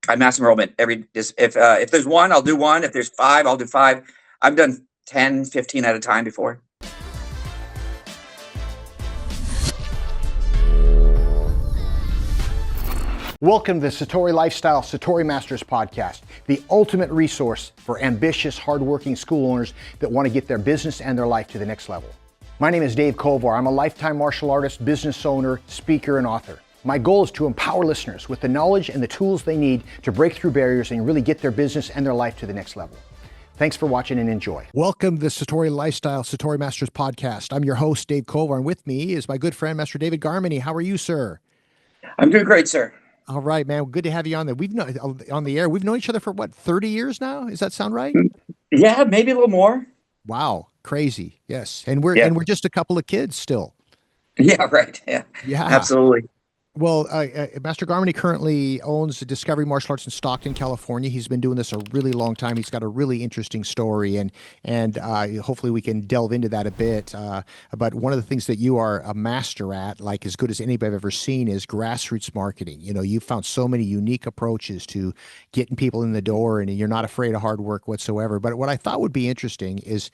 I mass enrollment if there's one, I'll do one. If there's five, I'll do five. I've done 10, 15 at a time before. Welcome to the Satori Lifestyle Satori Masters Podcast, the ultimate resource for ambitious, hardworking school owners that want to get their business and their life to the next level. My name is Dave Kovar. I'm a lifetime martial artist, business owner, speaker, and author. My goal is to empower listeners with the knowledge and the tools they need to break through barriers and really get their business and their life to the next level. Thanks for watching and enjoy. Welcome to the Satori Lifestyle Satori Masters Podcast. I'm your host, Dave Kovar, and with me is my good friend, Master David Garmany. How are you, sir? I'm doing great, sir. All right, man. Good to have you on there. We've known on the air. We've known each other for what, 30 years now? Does that sound right? Yeah, maybe a little more. Wow, crazy. Yes, and we're just a couple of kids still. Yeah, right. Yeah, absolutely. Well, Master Garmany currently owns Discovery Martial Arts in Stockton, California. He's been doing this a really long time. He's got a really interesting story, and hopefully we can delve into that a bit. But one of the things that you are a master at, like as good as anybody I've ever seen, is grassroots marketing. You know, you've found so many unique approaches to getting people in the door, and you're not afraid of hard work whatsoever. But what I thought would be interesting is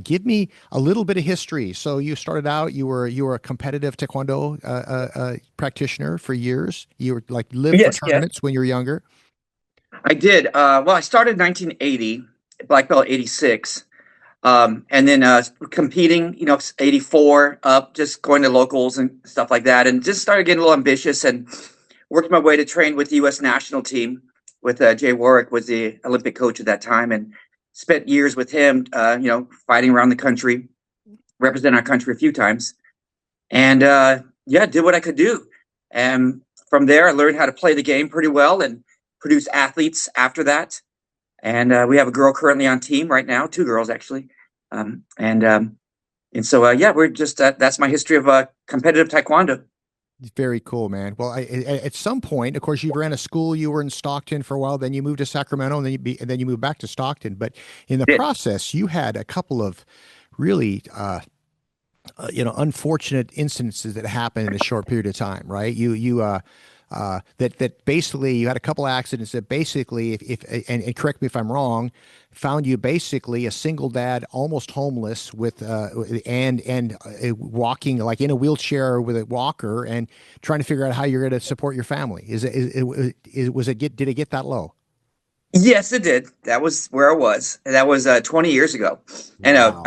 give me a little bit of history. So you started out, you were a competitive Taekwondo practitioner for years. You were lived for tournaments when you were younger. I did. Well, I started in 1980, black belt 86, and then competing. 84 up, just going to locals and stuff like that, and just started getting a little ambitious and worked my way to train with the U.S. national team. With Jay Warwick was the Olympic coach at that time, and spent years with him. Fighting around the country, represent our country a few times, and did what I could do. And from there, I learned how to play the game pretty well and produce athletes after that. And we have a girl currently on team right now, two girls actually. We're just that's my history of competitive Taekwondo. Very cool, man. Well, at some point, of course, you ran a school. You were in Stockton for a while. Then you moved to Sacramento, and then you moved back to Stockton. But in the process, you had a couple of really unfortunate incidences that happened in a short period of time, right? That basically you had a couple accidents that basically, if correct me if I'm wrong, found you basically a single dad, almost homeless with and walking like in a wheelchair with a walker and trying to figure out how you're going to support your family. Did it get that low? Yes, it did. That was where I was. And that was 20 years ago. And wow.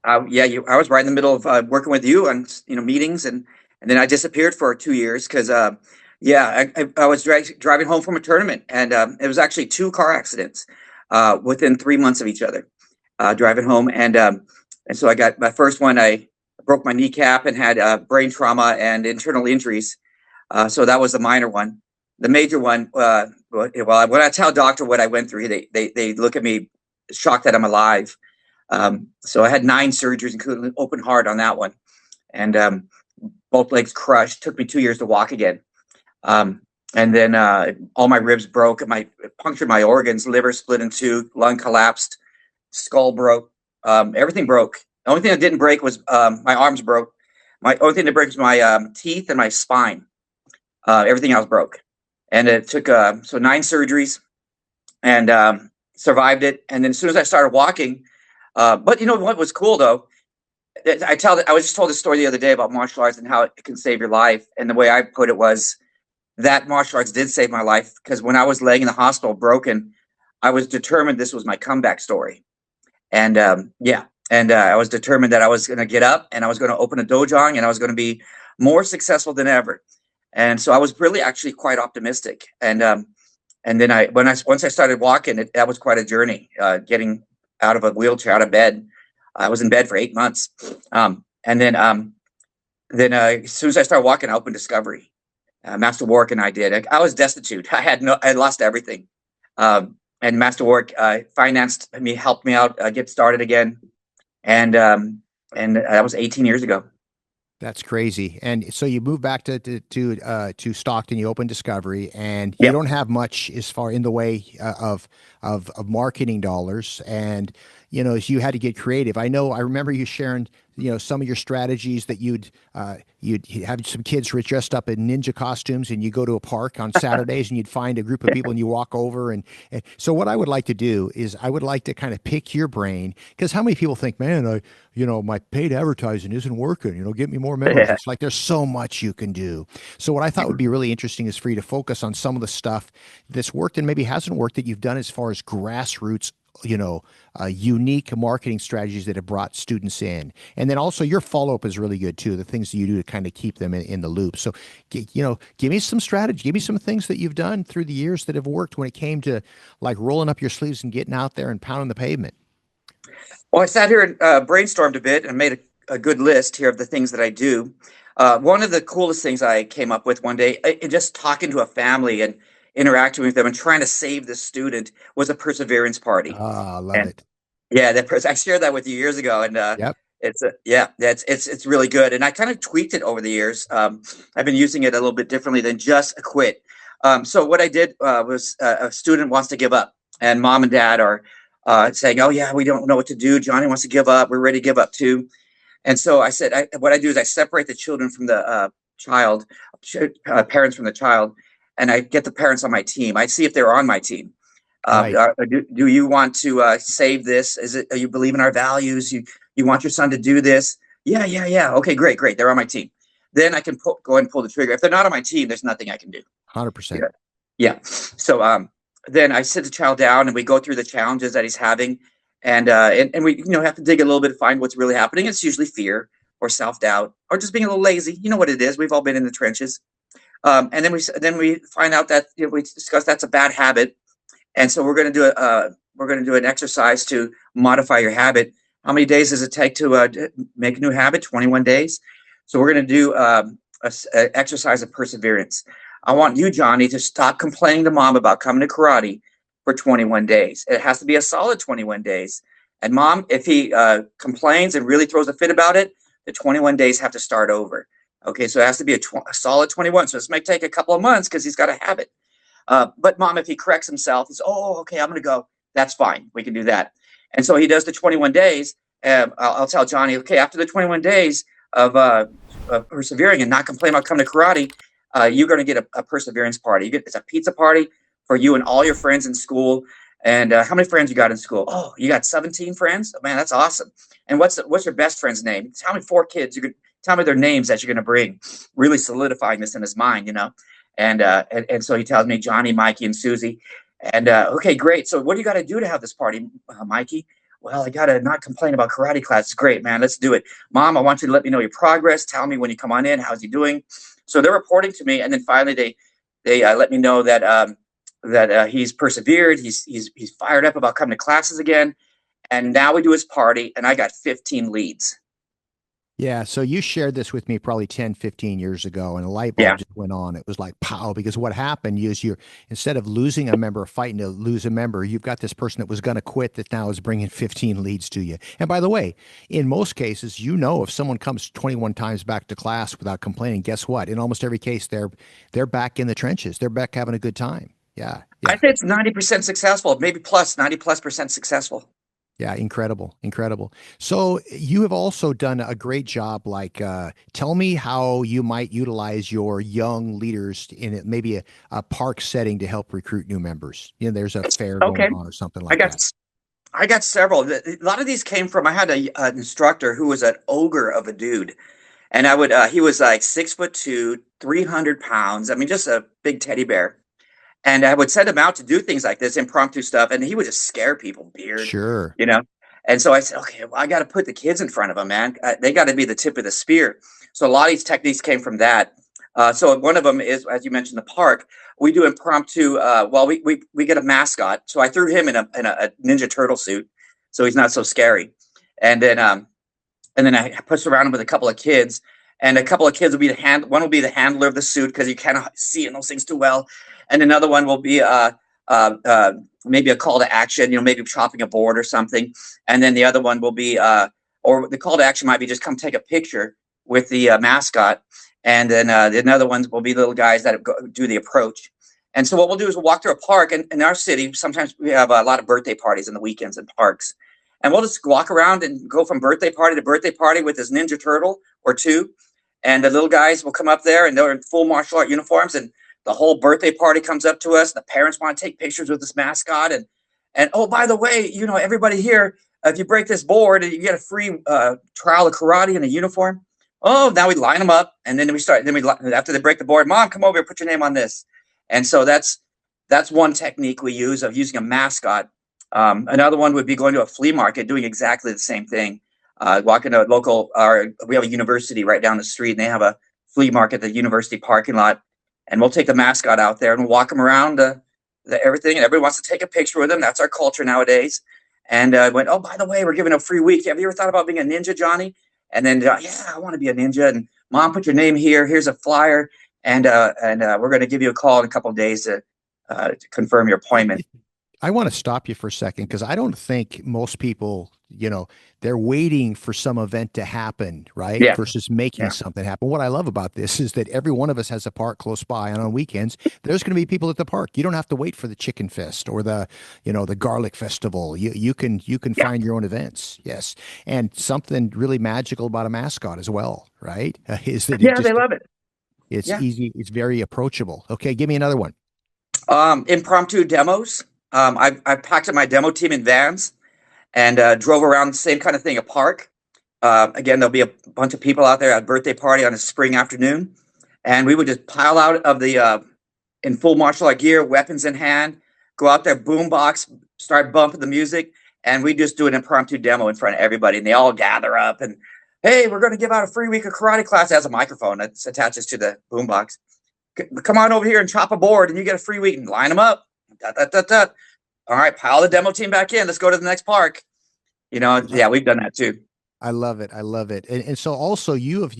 I was right in the middle of working with you on meetings, and then I disappeared for 2 years because I was driving home from a tournament, and it was actually 2 car accidents within 3 months of each other. Driving home, and so I got my first one. I broke my kneecap and had brain trauma and internal injuries. So that was the minor one. The major one, when I tell a doctor what I went through, they look at me shocked that I'm alive. So I had 9 surgeries, including open heart on that one, and both legs crushed. Took me 2 years to walk again. And then all my ribs broke, punctured my organs, liver split in 2, lung collapsed, skull broke, everything broke. The only thing that didn't break was my arms broke. My only thing that broke was my teeth and my spine. Everything else broke. And it took 9 surgeries, and survived it. And then as soon as I started walking, but you know what was cool though? I was just told a story the other day about martial arts and how it can save your life. And the way I put it was that martial arts did save my life, because when I was laying in the hospital broken, I was determined this was my comeback story. And I was determined that I was going to get up and I was going to open a dojo and I was going to be more successful than ever. And so I was really actually quite optimistic. And then once I started walking, that was quite a journey, getting out of a wheelchair, out of bed. I was in bed for 8 months. And then as soon as I started walking, I opened Discovery. Master Warwick and I did. I was destitute. I lost everything. And Master Warwick financed me, helped me out, get started again. And that was 18 years ago. That's crazy. And so you moved back to Stockton. You opened Discovery, and you don't have much as far in the way of marketing dollars. And is you had to get creative. I remember you sharing, some of your strategies that you'd have some kids who were dressed up in ninja costumes, and you go to a park on Saturdays and you'd find a group of people and you walk over. And so what I would like to do is I would like to kind of pick your brain, because how many people think, man, my paid advertising isn't working, get me more members. Yeah. It's like there's so much you can do. So what I thought would be really interesting is for you to focus on some of the stuff that's worked and maybe hasn't worked that you've done as far as grassroots, unique marketing strategies that have brought students in. And then also your follow-up is really good too, the things that you do to kind of keep them in the loop. So, give me some strategy, give me some things that you've done through the years that have worked when it came to like rolling up your sleeves and getting out there and pounding the pavement. Well, I sat here and brainstormed a bit and made a good list here of the things that I do. One of the coolest things I came up with one day, just talking to a family and interacting with them and trying to save the student, was a perseverance party. Ah, I love And it. yeah, I shared that with you years ago, and Yep. it's really good. And I kind of tweaked it over the years. I've been using it a little bit differently than just a quit. So what I did was a student wants to give up, and mom and dad are saying, "Oh yeah, we don't know what to do. Johnny wants to give up. We're ready to give up too." And so I said, what I do is I separate the children from the child, parents from the child, and I get the parents on my team. I see if they're on my team. Right. Do you want to save this? You believe in our values? You want your son to do this? Yeah, yeah, yeah. Okay, great, great. They're on my team. Then I can go ahead and pull the trigger. If they're not on my team, there's nothing I can do. 100%. Yeah. Yeah. So then I sit the child down and we go through the challenges that he's having, and we have to dig a little bit to find what's really happening. It's usually fear or self doubt or just being a little lazy. You know what it is. We've all been in the trenches. And then we find out that we discuss that's a bad habit, and so we're going to do an exercise to modify your habit. How many days does it take to make a new habit? 21 days. So we're going to do a exercise of perseverance. I want you, Johnny, to stop complaining to mom about coming to karate for 21 days. It has to be a solid 21 days. And mom, if he complains and really throws a fit about it, the 21 days have to start over. Okay, so it has to be a solid 21. So this might take a couple of months because he's got a habit. But mom, if he corrects himself, he's, oh, okay, I'm going to go. That's fine. We can do that. And so he does the 21 days. I'll tell Johnny, okay, after the 21 days of persevering and not complaining about coming to karate, you're going to get a perseverance party. It's a pizza party for you and all your friends in school. And how many friends you got in school? Oh, you got 17 friends? Oh, man, that's awesome. And what's your best friend's name? Tell me 4 kids. You could tell me their names that you're going to bring. Really solidifying this in his mind, And so he tells me Johnny, Mikey, and Susie. And okay, great. So what do you got to do to have this party, Mikey? Well, I got to not complain about karate class. It's great, man. Let's do it. Mom, I want you to let me know your progress. Tell me when you come on in. How's he doing? So they're reporting to me, and then finally they let me know that he's persevered. He's fired up about coming to classes again. And now we do his party, and I got 15 leads. Yeah, so you shared this with me probably 10, 15 years ago, and a light Yeah. bulb just went on. It was like, pow, because what happened is instead of losing a member, fighting to lose a member, you've got this person that was going to quit that now is bringing 15 leads to you. And by the way, in most cases, if someone comes 21 times back to class without complaining, guess what? In almost every case, they're back in the trenches. They're back having a good time. Yeah, I yeah. think it's 90% successful, maybe plus 90+% successful. Yeah, incredible, incredible. So you have also done a great job. Like, tell me how you might utilize your young leaders in maybe a park setting to help recruit new members. There's a fair going Okay. on or something I like got that. I got several. A lot of these came from I had an instructor who was an ogre of a dude, and he was like 6'2", 300 pounds. I mean, just a big teddy bear. And I would send him out to do things like this, impromptu stuff, and he would just scare people, beard, Sure. you know. And so I said, okay, well, I got to put the kids in front of him, man. They got to be the tip of the spear. So a lot of these techniques came from that. So one of them is, as you mentioned, the park. We do impromptu. Well, we get a mascot. So I threw him in a Ninja Turtle suit, so he's not so scary. And then I pushed around him with a couple of kids, and a couple of kids will be one will be the handler of the suit because you cannot see in those things too well, and another one will be maybe a call to action, maybe chopping a board or something, and then the other one will be or the call to action might be just come take a picture with the mascot, and then the other ones will be little guys that do the approach. And so what we'll do is we'll walk through a park, and in our city sometimes we have a lot of birthday parties in the weekends in parks. and we'll just walk around and go from birthday party to birthday party with this Ninja Turtle or two. And the little guys will come up there and they're in full martial art uniforms, and the whole birthday party comes up to us. The parents want to take pictures with this mascot. And oh, by the way, everybody here, if you break this board, you get a free trial of karate in a uniform. Oh, now we line them up, and then we start. Then after they break the board, Mom, come over here, put your name on this. And so that's one technique we use of using a mascot. Another one would be going to a flea market, doing exactly the same thing. Walking to a local, we have a university right down the street, and they have a flea market, the university parking lot, and we'll take the mascot out there and we'll walk him around everything, and everybody wants to take a picture with him. That's our culture nowadays. And went, oh, by the way, we're giving a free week. Have you ever thought about being a ninja, Johnny? And then, yeah, I want to be a ninja. And Mom, put your name here. Here's a flyer, and we're going to give you a call in a couple of days to confirm your appointment. I want to stop you for a second, because I don't think most people, they're waiting for some event to happen, right? Yeah. Versus making something happen. What I love about this is that every one of us has a park close by, and on weekends, there's going to be people at the park. You don't have to wait for the Chicken Fest or the Garlic Festival. You can find your own events. Yes. And something really magical about a mascot as well, right? Is that they love it. It's easy. It's very approachable. Okay. Give me another one. Impromptu demos. I packed up my demo team in vans and drove around the same kind of thing, a park. Again, there'll be a bunch of people out there at a birthday party on a spring afternoon. And we would just pile out of in full martial art gear, weapons in hand, go out there, boombox, start bumping the music. And we just do an impromptu demo in front of everybody. And they all gather up and, hey, we're going to give out a free week of karate class. It has a microphone that attaches to the boombox. Come on over here and chop a board and you get a free week, and line them up. All right, pile the demo team back in. Let's go to the next park. We've done that too. I love it. I love it. And so also you've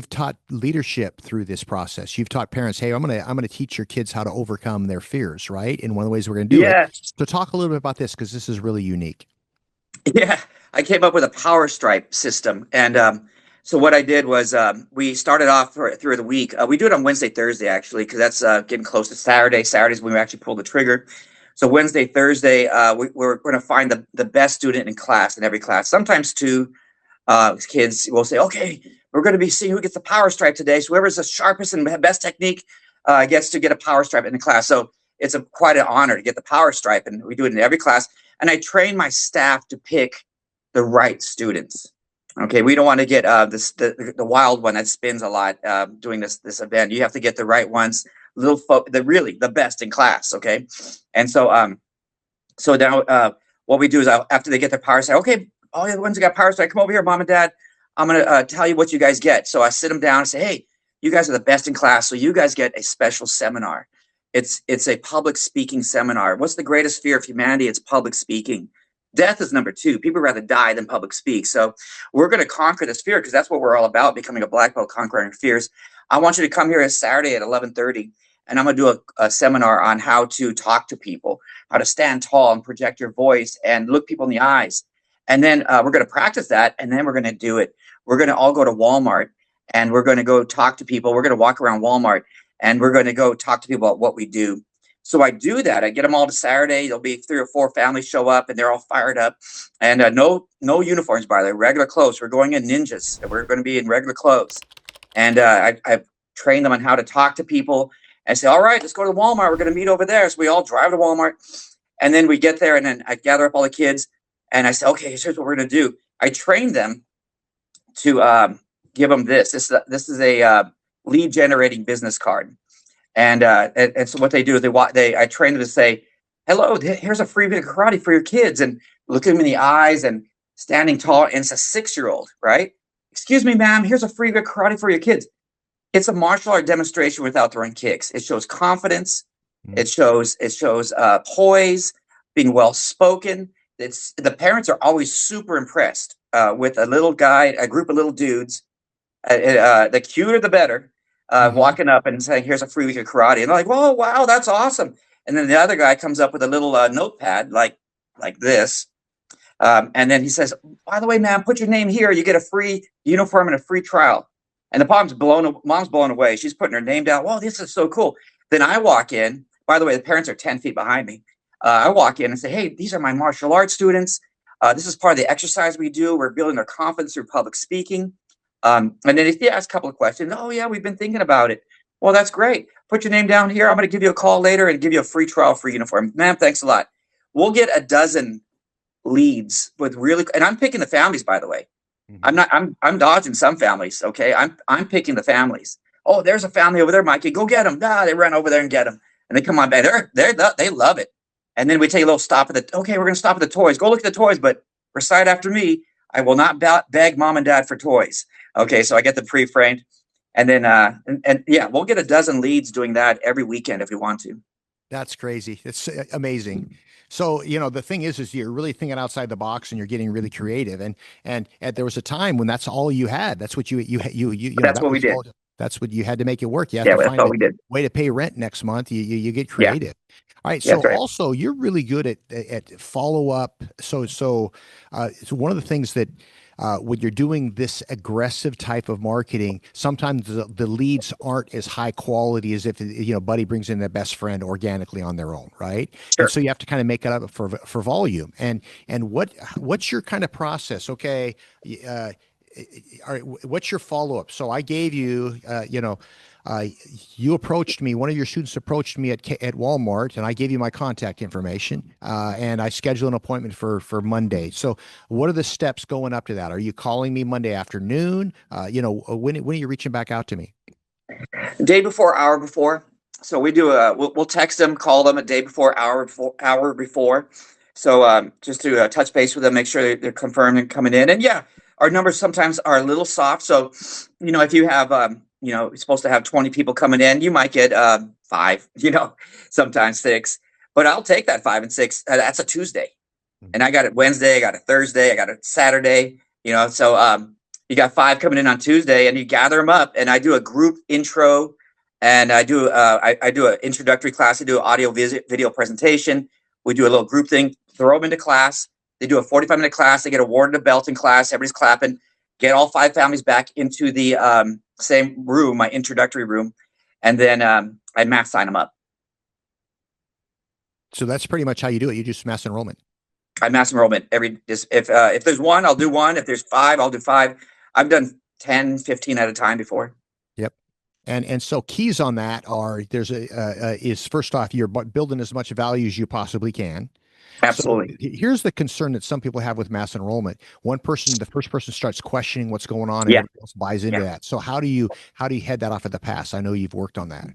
taught leadership through this process. You've taught parents, hey, I'm gonna teach your kids how to overcome their fears, right? And one of the ways we're gonna do it. So talk a little bit about this, because this is really unique. Yeah, I came up with a power stripe system, and so what I did was we started off through the week. We do it on Wednesday, Thursday, actually, because that's getting close to Saturday. Saturday's when we actually pull the trigger. So Wednesday, Thursday, we're going to find the best student in class, in every class. Sometimes two kids will say, okay, we're going to be seeing who gets the power stripe today. So whoever's the sharpest and best technique gets to get a power stripe in the class. So it's quite an honor to get the power stripe, and we do it in every class. And I train my staff to pick the right students. Okay, we don't want to get the wild one that spins a lot doing this event. You have to get the right ones, the best in class. Okay, and so now what we do is after they get their power strike, okay, all the ones who got power strike, come over here, Mom and Dad. I'm gonna tell you what you guys get. So I sit them down and say, hey, you guys are the best in class, so you guys get a special seminar. It's a public speaking seminar. What's the greatest fear of humanity? It's public speaking. Death is number 2. People rather die than public speak. So we're going to conquer this fear, because that's what we're all about, becoming a black belt, conquering fears. I want you to come here this Saturday at 11:30, and I'm going to do a seminar on how to talk to people, how to stand tall and project your voice and look people in the eyes. And then we're going to practice that, and then we're going to do it. We're going to all go to Walmart, and we're going to go talk to people. We're going to walk around Walmart, and we're going to go talk to people about what we do. So I do that. I get them all to Saturday. There'll be 3 or 4 families show up, and they're all fired up. And no uniforms, by the way, regular clothes. We're going in ninjas. We're going to be in regular clothes. And I've trained them on how to talk to people. And I say, all right, let's go to Walmart. We're going to meet over there. So we all drive to Walmart. And then we get there, and then I gather up all the kids. And I say, okay, here's what we're going to do. I train them to give them this. This is a lead generating business card. And so what they do is I train them to say, hello, here's a free bit of karate for your kids, and look at them in the eyes and standing tall. And it's a 6-year-old, right? Excuse me, ma'am, here's a free bit of karate for your kids. It's a martial art demonstration without throwing kicks. It shows confidence. It shows poise, being well spoken. The parents are always super impressed with a little guy, a group of little dudes. The cuter, the better. Walking up and saying, here's a free week of karate. And they're like, whoa, wow, that's awesome. And then the other guy comes up with a little notepad like this. And then he says, by the way, ma'am, put your name here. You get a free uniform and a free trial. And the mom's blown away. She's putting her name down. Whoa, this is so cool. Then I walk in. By the way, the parents are 10 feet behind me. I walk in and say, hey, these are my martial arts students. This is part of the exercise we do. We're building their confidence through public speaking. And then if you ask a couple of questions, oh, yeah, we've been thinking about it. Well, that's great. Put your name down here. I'm going to give you a call later and give you a free trial for uniform. Ma'am, thanks a lot. We'll get a dozen leads with really, and I'm picking the families, by the way. Mhm. I'm dodging some families. Okay. I'm picking the families. Oh, there's a family over there, Mikey. Go get them. Nah, they run over there and get them. And they come on back. They love it. And then we take a little stop at the, okay, we're going to stop at the toys. Go look at the toys, but recite after me. I will not beg mom and dad for toys. Okay. So I get the pre-framed. And then, and yeah, we'll get a dozen leads doing that every weekend if we want to. That's crazy. It's amazing. So, the thing is you're really thinking outside the box and you're getting really creative. And there was a time when that's all you had. That's what That's that what we was did. all, that's what you had to make it work. You have Yeah, to that's find what a we did. way to pay rent next month. You get Yeah, creative. All right. yeah, So that's right. also you're really good at follow up. So one of the things that when you're doing this aggressive type of marketing, sometimes the leads aren't as high quality as if Buddy brings in their best friend organically on their own, right? And Sure. so you have to kind of make it up for volume. And what's your kind of process? Okay, uh, all right, what's your follow up? So I gave you, uh, you approached me. One of your students approached me at Walmart, and I gave you my contact information, and I scheduled an appointment for Monday. So, what are the steps going up to that? Are you calling me Monday afternoon? When are you reaching back out to me? Day before, hour before. So we do we'll text them, call them a day before, hour before. So just to touch base with them, make sure they're confirmed and coming in. And yeah, our numbers sometimes are a little soft. So, if you have, you're supposed to have 20 people coming in, you might get five, sometimes six. But I'll take that five and six. That's a Tuesday. And I got it Wednesday, I got it Thursday, I got it Saturday, so you got five coming in on Tuesday and you gather them up and I do a group intro and I do an introductory class, I do an audio video presentation. We do a little group thing, throw them into class. They do a 45-minute class, they get awarded a belt in class, everybody's clapping, get all five families back into the same room, my introductory room, and then I math sign them up. So that's pretty much how you do it. You just mass enrollment. I mass enrollment every if there's one, I'll do one. If there's five, I'll do five. I've done 10, 15 at a time before. Yep. And so keys on that are there's is first off you're building as much value as you possibly can. So Absolutely. here's the concern that some people have with mass enrollment. The first person starts questioning what's going on, and Yeah. everybody else buys into Yeah. that. So how do you head that off at the pass? I know you've worked on that.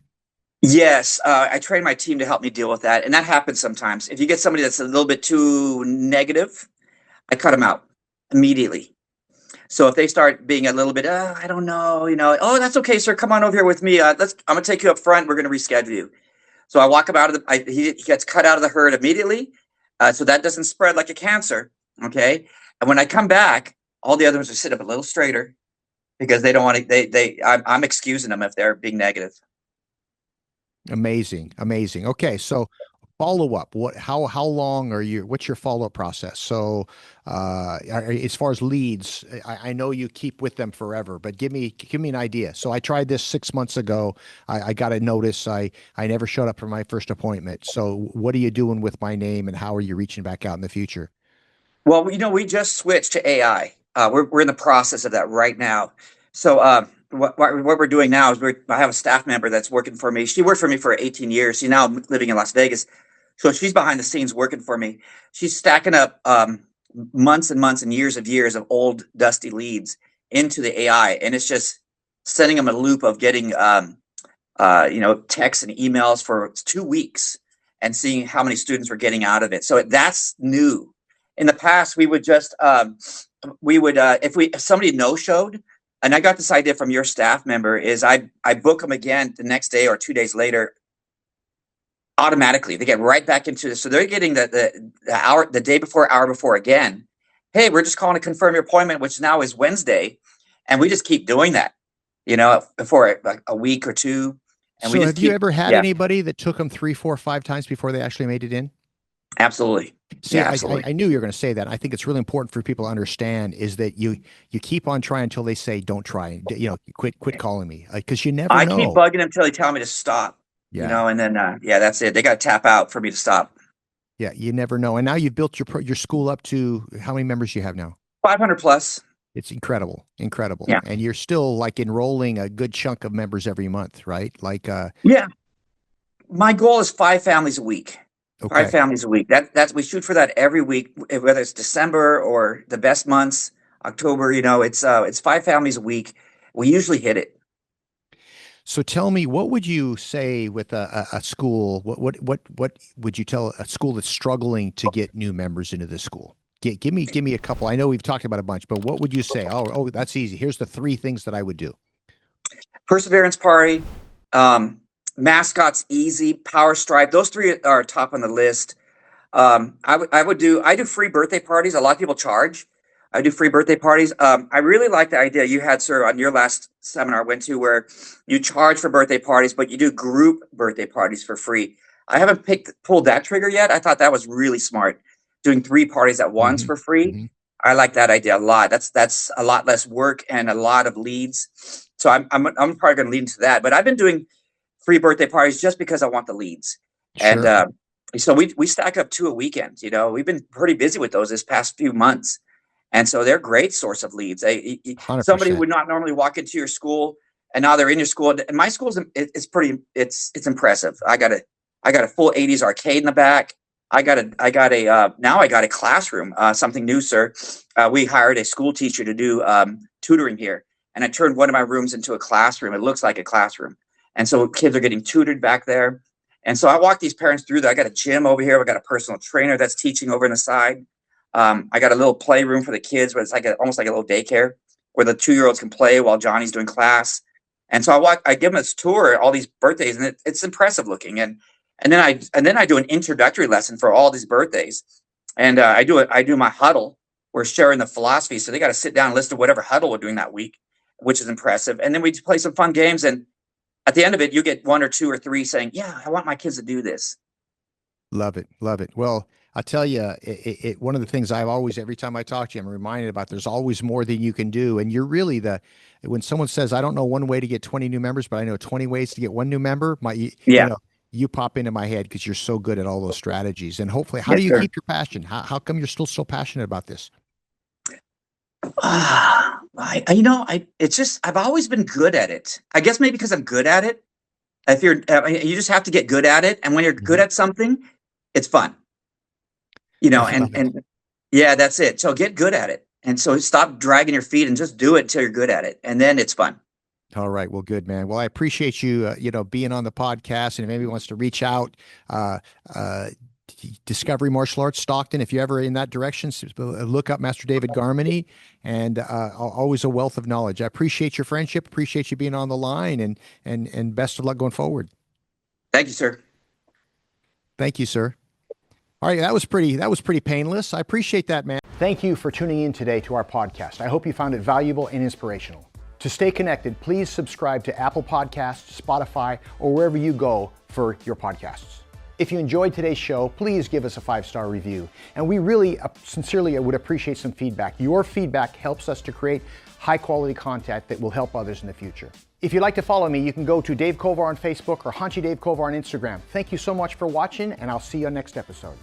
Yes. I train my team to help me deal with that. And that happens sometimes. If you get somebody that's a little bit too negative, I cut them out immediately. So if they start being a little bit, I don't know, oh, that's okay, sir. Come on over here with me. I'm gonna take you up front. We're gonna reschedule you. So I walk him out of he gets cut out of the herd immediately, so that doesn't spread like a cancer. Okay, and when I come back, all the others are sit up a little straighter because they don't want to. I'm excusing them if they're being negative. Amazing, amazing. Okay, so follow up. How long are you? What's your follow up process? So, as far as leads, I know you keep with them forever, but give me an idea. So I tried this 6 months ago. I got a notice. I never showed up for my first appointment. So what are you doing with my name, and how are you reaching back out in the future? Well, we just switched to AI. We're in the process of that right now. So what we're doing now is I have a staff member that's working for me. She worked for me for 18 years. She's now living in Las Vegas. So she's behind the scenes working for me. She's stacking up months and months and years of old dusty leads into the AI, and it's just sending them a loop of getting texts and emails for 2 weeks and seeing how many students were getting out of it. So that's new. In the past, we would just if somebody no showed, and I got this idea from your staff member, is I book them again the next day or 2 days later automatically. They get right back into this. So they're getting the day before, hour before again. Hey, we're just calling to confirm your appointment, which now is Wednesday. And we just keep doing that, for like a week or two. And we So just have you keep, ever had yeah, anybody that took them three, four, five times before they actually made it in? absolutely. See, Yeah, I absolutely. I knew you were going to say that. I think it's really important for people to understand is that you keep on trying until they say don't try. Quit calling me because you never I keep know. bugging them until they tell me to stop, Yeah. and then, yeah, that's it. They got to tap out for me to stop. Yeah, you never know. And now you've built your school up to how many members you have now? 500 plus. It's incredible, incredible. Yeah. And you're still like enrolling a good chunk of members every month, right? Like, Yeah. My goal is 5 families a week. Five okay. families a week. That's we shoot for that every week, whether it's December or the best months, October. It's 5 families a week. We usually hit it. So tell me, what would you say with a school? What would you tell a school that's struggling to get new members into this school? Give me a couple. I know we've talked about a bunch, but what would you say? Oh, that's easy. Here's the three things that I would do. Perseverance Party, mascots easy, Power Stripe. Those three are top on the list. I do free birthday parties. A lot of people charge. I do free birthday parties. I really like the idea you had, sir, on your last seminar I went to, where you charge for birthday parties, but you do group birthday parties for free. I haven't pulled that trigger yet. I thought that was really smart. Doing 3 parties at once Hmm. for free. Hmm. I like that idea a lot. That's a lot less work and a lot of leads. So I'm probably going to lead into that. But I've been doing free birthday parties just because I want the leads. And Sure. so we stack up 2 a weekend. We've been pretty busy with those this past few months, and so they're a great source of leads. Somebody 100%. would not normally walk into your school, and now they're in your school. And my school's it's impressive. I got a full '80s arcade in the back. I got a classroom. Something new, sir. We hired a school teacher to do tutoring here, and I turned one of my rooms into a classroom. It looks like a classroom, and so kids are getting tutored back there. And so I walk these parents through that. I got a gym over here. I got a personal trainer that's teaching over on the side. I got a little playroom for the kids, where it's like almost like a little daycare where the 2-year-olds can play while Johnny's doing class. And so I give them this tour, all these birthdays, and it's impressive looking. And then I do an introductory lesson for all these birthdays, and I do my huddle. We're sharing the philosophy, so they got to sit down and listen to whatever huddle we're doing that week, which is impressive. And then we play some fun games, and at the end of it, you get 1 or 2 or 3 saying, "Yeah, I want my kids to do this." Love it. Love it. Well, I'll tell you, one of the things I've always, every time I talk to you, I'm reminded about there's always more than you can do. And you're really when someone says, I don't know one way to get 20 new members, but I know 20 ways to get one new member, Yeah, you pop into my head because you're so good at all those strategies. And hopefully, how do yes, you sir. keep your passion? How come you're still so passionate about this? It's just I've always been good at it. I guess maybe because I'm good at it. If you just have to get good at it, and when you're good Mhm. at something, it's fun. I love it. And yeah, that's it. So get good at it, and so stop dragging your feet and just do it until you're good at it, and then it's fun. All right. Well, good, man. Well, I appreciate you, being on the podcast. And if anybody wants to reach out, uh, uh, Discovery Martial Arts, Stockton, if you're ever in that direction, look up Master David Garmany, and always a wealth of knowledge. I appreciate your friendship. Appreciate you being on the line, and best of luck going forward. Thank you, sir. Thank you, sir. All right, that was pretty painless. I appreciate that, man. Thank you for tuning in today to our podcast. I hope you found it valuable and inspirational. To stay connected, please subscribe to Apple Podcasts, Spotify, or wherever you go for your podcasts. If you enjoyed today's show, please give us a 5-star review. And we really sincerely would appreciate some feedback. Your feedback helps us to create high quality content that will help others in the future. If you'd like to follow me, you can go to Dave Kovar on Facebook or Haunchie Dave Kovar on Instagram. Thank you so much for watching, and I'll see you on next episode.